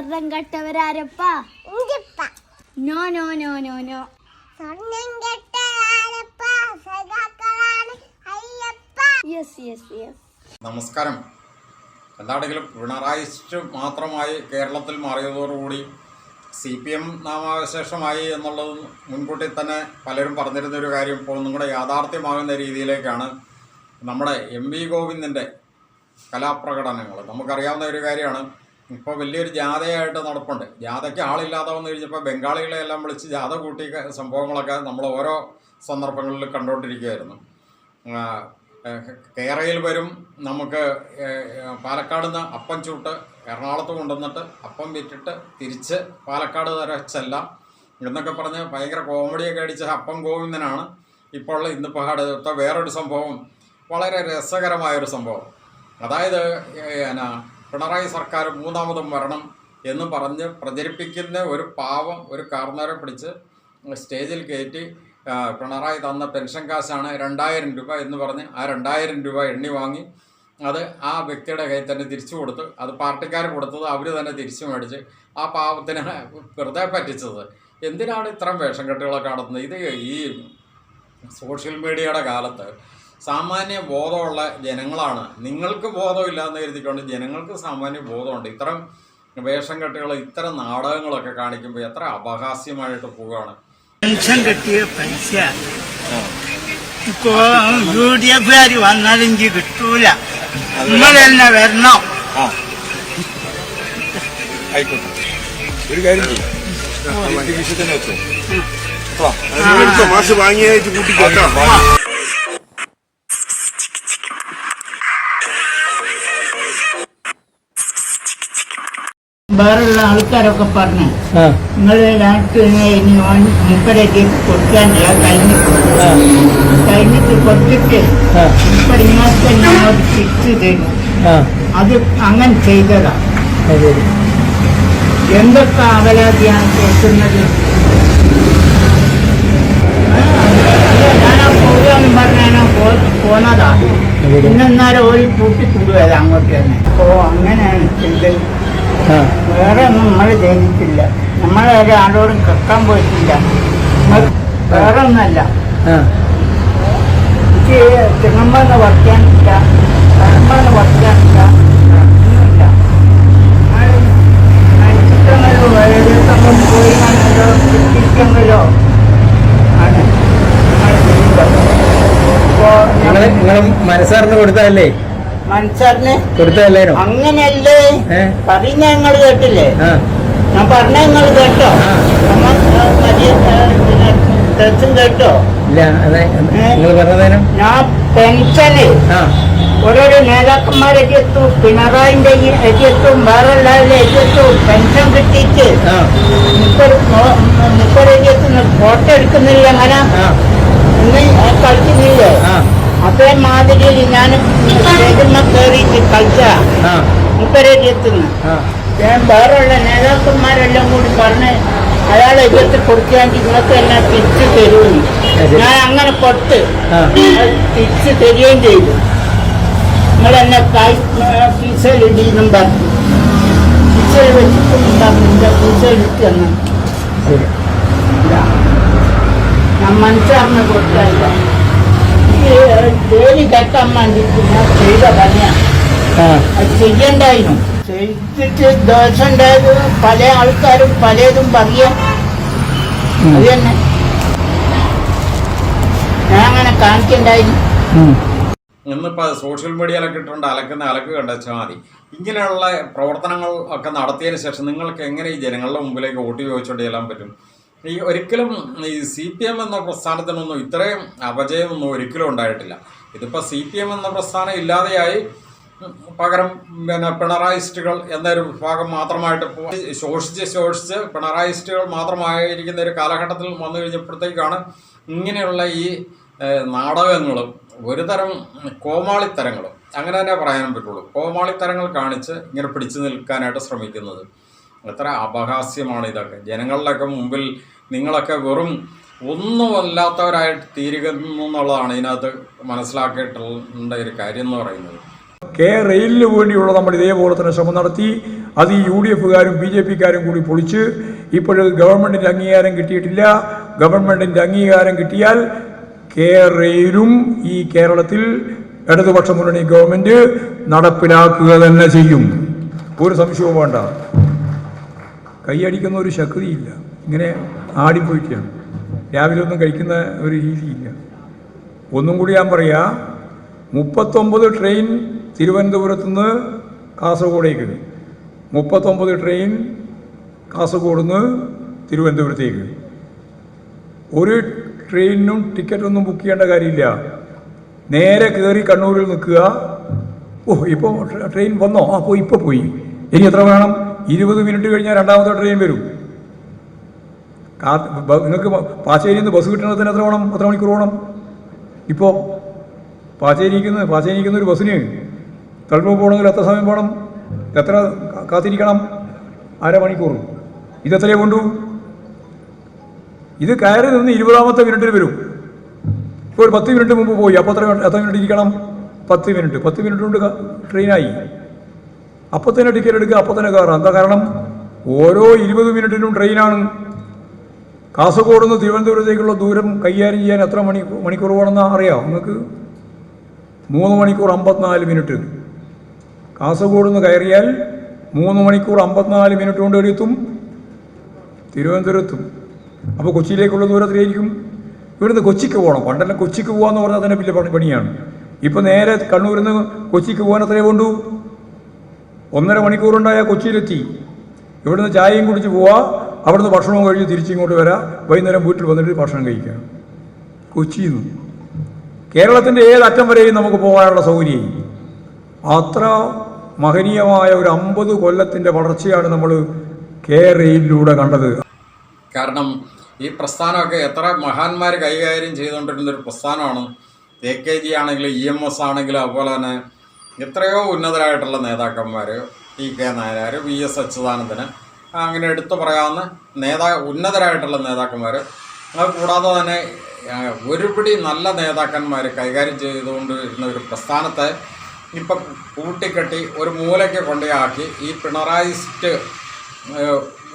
സ്വർണം കെട്ടവരാരപ്പാ? No no no no no. Yes yes yes. നമസ്കാരം. എന്താണെങ്കിലും പിണറായിസ്റ്റ് മാത്രമായി കേരളത്തിൽ മാറിയതോടുകൂടി CPM നാമാവശേഷമായി എന്നുള്ളത് മുൻകൂട്ടി തന്നെ പലരും പറഞ്ഞിരുന്നൊരു കാര്യം ഇപ്പോൾ നിങ്ങളുടെ യാഥാർത്ഥ്യമാകുന്ന രീതിയിലേക്കാണ് നമ്മുടെ MV ഗോവിന്ദൻ്റെ കലാപ്രകടനങ്ങൾ. നമുക്കറിയാവുന്ന ഒരു കാര്യമാണ്. ഇപ്പോൾ വലിയൊരു ജാഥയായിട്ട് നടപ്പുണ്ട്. ജാഥയ്ക്ക് ആളില്ലാതെ വന്നു കഴിഞ്ഞപ്പോൾ ബംഗാളികളെ എല്ലാം വിളിച്ച് ജാഥ കൂട്ടിയ സംഭവങ്ങളൊക്കെ നമ്മൾ ഓരോ സന്ദർഭങ്ങളിൽ കണ്ടുകൊണ്ടിരിക്കുകയായിരുന്നു. കേരളയിൽ വരും, നമുക്ക് പാലക്കാട് നിന്ന് അപ്പം ചൂട്ട് എറണാകുളത്ത് കൊണ്ടുവന്നിട്ട് അപ്പം വിറ്റിട്ട് തിരിച്ച് പാലക്കാട് വരെ ചെല്ലാം എന്നൊക്കെ പറഞ്ഞ് ഭയങ്കര കോമഡിയൊക്കെ അടിച്ച അപ്പം ഗോവിന്ദനാണ് ഇപ്പോൾ ഇന്നിപ്പോൾ അടുത്ത വേറൊരു സംഭവം, വളരെ രസകരമായൊരു സംഭവം. അതായത് പിണറായി സർക്കാർ മൂന്നാമതും വരണം എന്ന് പറഞ്ഞ് പ്രചരിപ്പിക്കുന്ന ഒരു പാവം ഒരു കാർന്നവരെ പിടിച്ച് സ്റ്റേജിൽ കയറ്റി പിണറായി തന്ന പെൻഷൻ കാശാണ് 2000 രൂപ എന്ന് പറഞ്ഞ് ആ 2000 രൂപ എണ്ണി വാങ്ങി അത് ആ വ്യക്തിയുടെ കയ്യിൽ തന്നെ തിരിച്ചു കൊടുത്ത്, അത് പാർട്ടിക്കാർ കൊടുത്തത് അവർ തന്നെ തിരിച്ചു മേടിച്ച് ആ പാവത്തിനെ വെറുതെ പറ്റിച്ചത്. എന്തിനാണ് ഇത്തരം വേഷം കെട്ടുകളൊക്കെ നടത്തുന്നത്? ഇത് ഈ സോഷ്യൽ മീഡിയയുടെ കാലത്ത് സാമാന്യ ബോധമുള്ള ജനങ്ങളാണ്. നിങ്ങൾക്ക് ബോധമില്ല എന്ന് കരുതിക്കൊണ്ട് ജനങ്ങൾക്ക് സാമാന്യ ബോധമുണ്ട്. ഇത്തരം വേഷം കെട്ടുകൾ, ഇത്തരം നാടകങ്ങളൊക്കെ കാണിക്കുമ്പോൾ എത്ര അപഹാസ്യമായിട്ട് പോവുകയാണ്. പെൻഷൻ കിട്ടിയ പൈസ ഇപ്പോ UDF വന്നാൽ എനിക്ക് കിട്ടൂല. നിങ്ങൾ തന്നെ വരണം. ആയിക്കോട്ടെ, ഒരു കാര്യം വിഷയത്തിന് വെച്ചോ. മാസ് വാങ്ങിയായിട്ട് കൂട്ടിക്കോട്ടോ. വേറുള്ള ആൾക്കാരൊക്കെ പറഞ്ഞു നിങ്ങൾ നാട്ടിന് ഇനി മുപ്പരേക്ക് കൊടുക്കാനില്ല, കഴിഞ്ഞിട്ട് കൊടുത്തിട്ട് ഇപ്പൊ നിങ്ങൾക്ക് ഞങ്ങൾ തിരിച്ചു തരും. അത് അങ്ങനെ ചെയ്തതാ. എന്തൊക്കെ അവലാതിയാണ് കേൾക്കുന്നത്. ഞാനാ പോകാനും പറഞ്ഞാനോ പോന്നതാ. ഇന്നെന്നാലും ഒരു കൂട്ടിക്കൂടുകയല്ല അങ്ങോട്ട് തന്നെ. അപ്പോ അങ്ങനെയാണ് ചെയ്തത്. വേറെ ഒന്നും നമ്മൾ ചെയ്തിട്ടില്ല. നമ്മളെ ഒരാളോടും കക്കാൻ പോയിട്ടില്ല. വേറെ ഒന്നല്ല, എനിക്ക് തിങ്ങമ്പെന്ന് വയ്ക്കാനില്ല, കടമ്പെന്ന് വയ്ക്കാനില്ല, ഒന്നുമില്ല. നയിച്ചിട്ടെങ്കിലോ വേറെ ദിവസം പോയി കാണില്ലോ കിട്ടിക്കെങ്കിലോ ആണ് നമ്മൾ ചെയ്യുന്നത്. നിങ്ങൾ മനസ്സറിന് കൊടുത്തതല്ലേ? മനസ്സറിന് കൊടുത്തതല്ലേ? അങ്ങനെയല്ലേ പറയുന്ന ഞങ്ങൾ കേട്ടില്ലേ? ഞാൻ പറഞ്ഞ നിങ്ങൾ കേട്ടോ? കേട്ടോ? നിങ്ങൾ പറഞ്ഞതേനും ഞാൻ പെൻഷന് ഓരോരോ നേതാക്കന്മാരെ എത്തും, പിണറായിന്റെ എത്തിയെത്തും, വേറെ എല്ലാവരുടെ എത്തിയെത്തും. പെൻഷൻ കിട്ടിയിട്ട് മുപ്പത് ഫോട്ടോ എടുക്കുന്നില്ല, അങ്ങനെ ഇന്ന് കളിക്കുന്നില്ലേ? അതേമാതിരി ഞാൻ സ്റ്റേജിൽ കയറിയിട്ട് കളിച്ച മുപ്പരെത്തുന്നു. ഞാൻ വേറെയുള്ള നേതാക്കന്മാരെല്ലാം കൂടി പറഞ്ഞ് അയാളെ എതിർത്ത് കൊടുക്കുകയാണെങ്കിൽ നിങ്ങൾക്ക് എന്നെ തിരിച്ചു തരുമെന്ന്. ഞാൻ അങ്ങനെ കൊടുത്ത് തിരിച്ചു തരികയും ചെയ്തു. നിങ്ങളെന്നെ കീസയിലിടിയെന്നും പറഞ്ഞു. കീസയിൽ വെച്ചിട്ടൊന്നും പറഞ്ഞില്ല, കീസയിലിട്ട് എന്ന് ഞാൻ മനസ്സറിഞ്ഞ് കൊടുത്തല്ല. ജോലി കെട്ടാൻ വേണ്ടിയിട്ട് ഞാൻ ചെയ്ത പണിയാണ്. അത് ചെയ്യണ്ടായിരുന്നു. ചെയ്തിട്ട് ദോഷം ഉണ്ടായത് പല ആൾക്കാരും പലതും പറയാം. അത് തന്നെ ഞാൻ അങ്ങനെ കാണിക്കണ്ടായിരുന്നു. ഇന്നിപ്പോൾ സോഷ്യൽ മീഡിയയിലൊക്കെ ഇട്ടുകൊണ്ട് അലക്കുന്ന അലക്ക് കണ്ടുവച്ചാൽ മതി. ഇങ്ങനെയുള്ള പ്രവർത്തനങ്ങൾ ഒക്കെ നടത്തിയതിന് ശേഷം നിങ്ങൾക്ക് എങ്ങനെ ഈ ജനങ്ങളുടെ മുമ്പിലേക്ക് വോട്ട് ചോദിച്ചുകൊണ്ട് ചെല്ലാൻ പറ്റും? ഈ ഒരിക്കലും ഈ CPM എന്ന പ്രസ്ഥാനത്തിനൊന്നും ഇത്രയും അപജയമൊന്നും ഒരിക്കലും ഉണ്ടായിട്ടില്ല. ഇതിപ്പോൾ CPM എന്ന പ്രസ്ഥാനം ഇല്ലാതെയായി, പകരം പിണറായിസ്റ്റുകൾ എന്നൊരു വിഭാഗം മാത്രമായിട്ട് ശോഷിച്ച് പിണറായിസ്റ്റുകൾ മാത്രമായിരിക്കുന്ന ഒരു കാലഘട്ടത്തിൽ വന്നു കഴിഞ്ഞപ്പോഴത്തേക്കാണ് ഇങ്ങനെയുള്ള ഈ നാടകങ്ങളും ഒരുതരം കോമാളിത്തരങ്ങളും, അങ്ങനെ തന്നെ പറയാൻ പറ്റുള്ളൂ, കോമാളിത്തരങ്ങൾ കാണിച്ച് ഇങ്ങനെ പിടിച്ചു നിൽക്കാനായിട്ട് ശ്രമിക്കുന്നത്. എത്ര അപഹാസ്യമാണ് ഇതൊക്കെ. ജനങ്ങളുടെയൊക്കെ മുമ്പിൽ നിങ്ങളൊക്കെ വെറും ഒന്നുമല്ലാത്തവരായിട്ട് തീരുന്നു എന്നുള്ളതാണ് ഇതിനകത്ത് മനസ്സിലാക്കിയിട്ടുള്ള ഒരു കാര്യം എന്ന് പറയുന്നത്. റെയിലിന് വേണ്ടിയുള്ള നമ്മൾ ഇതേപോലെ തന്നെ ശ്രമം നടത്തി. അത് ഈ UDF-കാരും BJP-കാരും കൂടി പൊളിച്ച് ഇപ്പോഴത് ഗവൺമെൻറ്റിൻ്റെ അംഗീകാരം കിട്ടിയിട്ടില്ല. ഗവൺമെൻറ്റിൻ്റെ അംഗീകാരം കിട്ടിയാൽ കേരളയിലും ഈ കേരളത്തിൽ ഇടതുപക്ഷ മുന്നണി ഗവൺമെൻറ് നടപ്പിലാക്കുക തന്നെ ചെയ്യും. ഒരു സംശയവും വേണ്ട. കൈയടിക്കുന്ന ഒരു ശക്തിയില്ല. ഇങ്ങനെ ആടിപ്പോയിട്ടാണ്. രാവിലെ ഒന്നും കഴിക്കുന്ന ഒരു രീതിയില്ല. ഒന്നും കൂടി ഞാൻ പറയാം, 39 ട്രെയിൻ തിരുവനന്തപുരത്ത് നിന്ന് കാസർഗോഡേക്ക്, 39 ട്രെയിൻ കാസർഗോഡ് നിന്ന് തിരുവനന്തപുരത്തേക്ക്. ഒരു ട്രെയിനിനും ടിക്കറ്റൊന്നും ബുക്ക് ചെയ്യേണ്ട കാര്യമില്ല. നേരെ കയറി കണ്ണൂരിൽ നിൽക്കുക. ഇപ്പോൾ ട്രെയിൻ വന്നോ? ഇപ്പോൾ പോയി. ഇനി എത്ര വേണം? 20 മിനിറ്റ് കഴിഞ്ഞാൽ രണ്ടാമത്തെ ട്രെയിൻ വരും. നിങ്ങൾക്ക് പാച്ചേരിയിൽ നിന്ന് ബസ് കിട്ടണത്തിന് എത്ര മണിക്കൂർ വേണം? ഇപ്പോൾ പാച്ചേരിക്കുന്ന ഒരു ബസ്സിന് തളിപ്പൂർ പോകണമെങ്കിൽ എത്ര സമയം വേണം? എത്ര കാത്തിരിക്കണം? അരമണിക്കൂർ. ഇതെത്രയേ കൊണ്ടു? ഇത് കയറി നിന്ന് 20ാമത്തെ മിനിറ്റിൽ വരും. ഇപ്പോൾ ഒരു 10 മിനിറ്റ് മുമ്പ് പോയി. അപ്പോൾ എത്ര മിനിറ്റ് ഇരിക്കണം? 10 മിനിറ്റ്. 10 മിനിറ്റ് കൊണ്ട് ട്രെയിനായി. അപ്പോൾ തന്നെ ടിക്കറ്റ് എടുക്കുക, അപ്പോൾ തന്നെ കയറാം. എന്താ കാരണം? ഓരോ 20 മിനിറ്റിനും ട്രെയിനാണ്. കാസർഗോഡ് നിന്ന് തിരുവനന്തപുരത്തേക്കുള്ള ദൂരം കൈകാര്യം ചെയ്യാൻ എത്ര മണിക്കൂർ വേണമെന്ന് അറിയാം നിങ്ങൾക്ക്? 3 മണിക്കൂർ 54 മിനിറ്റ്. കാസർഗോഡ് നിന്ന് കയറിയാൽ 3 മണിക്കൂർ 54 മിനിറ്റ് കൊണ്ട് എത്തും തിരുവനന്തപുരത്തും. അപ്പോൾ കൊച്ചിയിലേക്കുള്ള ദൂരത്തിലായിരിക്കും. ഇവിടുന്ന് കൊച്ചിക്ക് പോകണം. പണ്ടെല്ലാം കൊച്ചിക്ക് പോകാമെന്ന് പറഞ്ഞാൽ തന്നെ വലിയ പണിയാണ്. ഇപ്പോൾ നേരെ കണ്ണൂരിൽ നിന്ന് കൊച്ചിക്ക് പോകാൻ എത്രയേ കൊണ്ടു? 1.5 മണിക്കൂറുണ്ടായാൽ കൊച്ചിയിലെത്തി. ഇവിടുന്ന് ചായയും കുടിച്ച് പോവുക, അവിടുന്ന് ഭക്ഷണവും കഴിഞ്ഞ് തിരിച്ചിങ്ങോട്ട് വരാം. വൈകുന്നേരം വീട്ടിൽ വന്നിട്ട് ഭക്ഷണം കഴിക്കാം. കൊച്ചിയിൽ നിന്ന് കേരളത്തിൻ്റെ ഏതറ്റം വരെയും നമുക്ക് പോകാനുള്ള സൗകര്യം. അത്ര മഹനീയമായ ഒരു 50 കൊല്ലത്തിൻ്റെ വളർച്ചയാണ് നമ്മൾ കേരളയിലൂടെ കണ്ടത്. കാരണം ഈ പ്രസ്ഥാനമൊക്കെ എത്ര മഹാന്മാർ കൈകാര്യം ചെയ്തുകൊണ്ടിരുന്നൊരു പ്രസ്ഥാനമാണ്. AKG ആണെങ്കിലും EMS ആണെങ്കിലും അതുപോലെ തന്നെ എത്രയോ ഉന്നതരായിട്ടുള്ള നേതാക്കന്മാർ, TK നായനാർ, VS അച്യുതാനന്ദന്, അങ്ങനെ എടുത്തു പറയാവുന്ന ഉന്നതരായിട്ടുള്ള നേതാക്കന്മാർ. അത് കൂടാതെ തന്നെ ഒരുപിടി നല്ല നേതാക്കന്മാർ കൈകാര്യം ചെയ്തുകൊണ്ടിരുന്ന ഒരു പ്രസ്ഥാനത്തെ ഇപ്പം കൂട്ടിക്കെട്ടി ഒരു മൂലയ്ക്ക് കൊണ്ടുപോയി ഈ പിണറായിസ്റ്റ്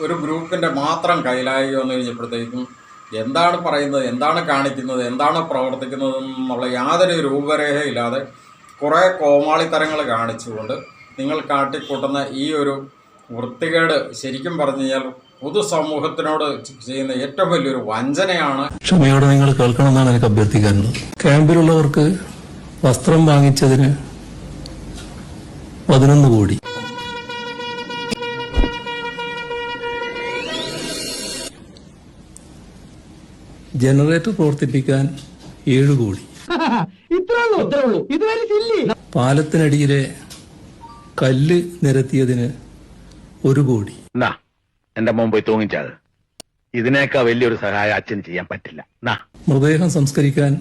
ഒരു ഗ്രൂപ്പിൻ്റെ മാത്രം കയ്യിലായി വന്നു കഴിഞ്ഞപ്പോഴത്തേക്കും എന്താണ് പറയുന്നത്, എന്താണ് കാണിക്കുന്നത്, എന്താണ് പ്രവർത്തിക്കുന്നത് എന്നുള്ള യാതൊരു രൂപരേഖയില്ലാതെ കുറേ കോമാളിത്തരങ്ങൾ കാണിച്ചുകൊണ്ട് നിങ്ങൾ കാട്ടിക്കൂട്ടുന്ന ഈ ഒരു വൃത്തികേട് ശരിക്കും പറഞ്ഞു കഴിഞ്ഞാൽ പൊതുസമൂഹത്തിനോട് ചെയ്യുന്ന ഏറ്റവും വലിയൊരു വഞ്ചനയാണ്. ക്ഷമയോടെ നിങ്ങൾ കേൾക്കണമെന്നാണ് എനിക്ക് അഭ്യർത്ഥിക്കാനുള്ളത്. ക്യാമ്പിലുള്ളവർക്ക് വസ്ത്രം വാങ്ങിച്ചതിന് 11 കോടി, ജനറേറ്റർ പ്രവർത്തിപ്പിക്കാൻ 7 കോടി, പാലത്തിനടിയിലെ കല്ല് നിരത്തിയതിന് 1 കോടി. എന്റെ മുമ്പ് തൂങ്ങിച്ചത് ഇതിനേക്കാൾ വലിയൊരു സഹായം അച്ഛന് ചെയ്യാൻ പറ്റില്ല. മൃതദേഹം സംസ്കരിക്കാൻ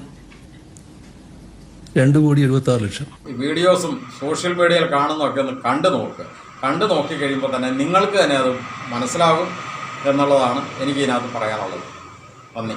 2,76,00,000. വീഡിയോസും സോഷ്യൽ മീഡിയയിൽ കാണുന്നതൊക്കെ ഒന്ന് കണ്ടു നോക്കി കഴിയുമ്പോൾ തന്നെ നിങ്ങൾക്ക് തന്നെ അത് മനസ്സിലാകും എന്നുള്ളതാണ് എനിക്ക് ഇതിനകത്ത് പറയാനുള്ളത്. നന്ദി.